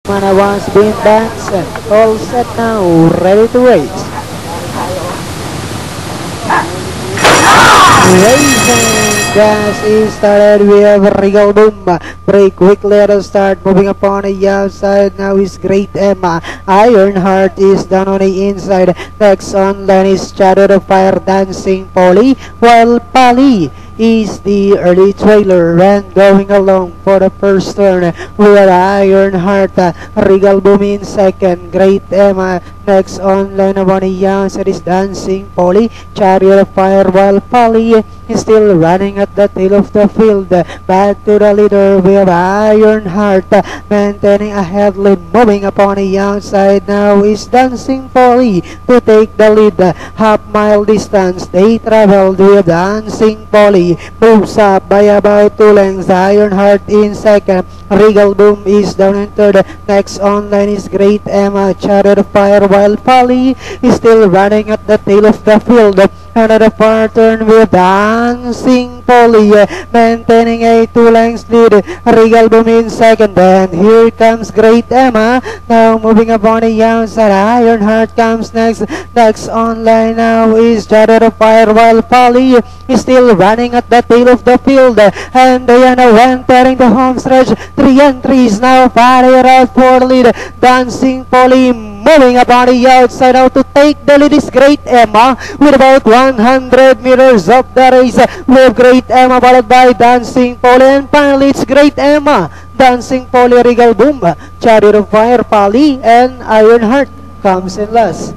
Mana once been danced, all set now, ready to race. Racing gas is started. We have Regal Boom. Break quickly at the start. Moving upon the outside. Now is Great Emma. Ironheart is down on the inside. Next on line is Shadow of Fire Dancing Polly. While Pali is the early trailer and going along for the first turn. We have Ironheart, Regal Boom in second, Great Emma next on line of on the outside is Dancing Polly, Chariot of Fire, while Polly is still running at the tail of the field. Back to the leader, we have Ironheart maintaining a head lead, moving upon the outside now is Dancing Polly to take the lead. Half mile distance they traveled. We have Dancing Polly moves up by about 2 lengths. Ironheart in second, Regal Boom is down in third. Next on line is Great Emma, Chariot of Fire, while Polly is still running at the tail of the field. Another far turn with Dancing Polly maintaining a 2 lengths lead. Regal Boom in second, and here comes Great Emma now moving upon the outside. Ironheart comes next. Next on line now is Chariot of Fire, while Polly is still running at the tail of the field. And Diana entering the home stretch. 3 entries now, fire out for lead. Dancing Polly moving upon the outside now to take the lead is Great Emma with about 100 meters of the race. We have Great Emma followed by Dancing Polly, and finally it's Great Emma, Dancing Polly, Regal Boom, Chariot of Fire, Polly, and Ironheart comes in last.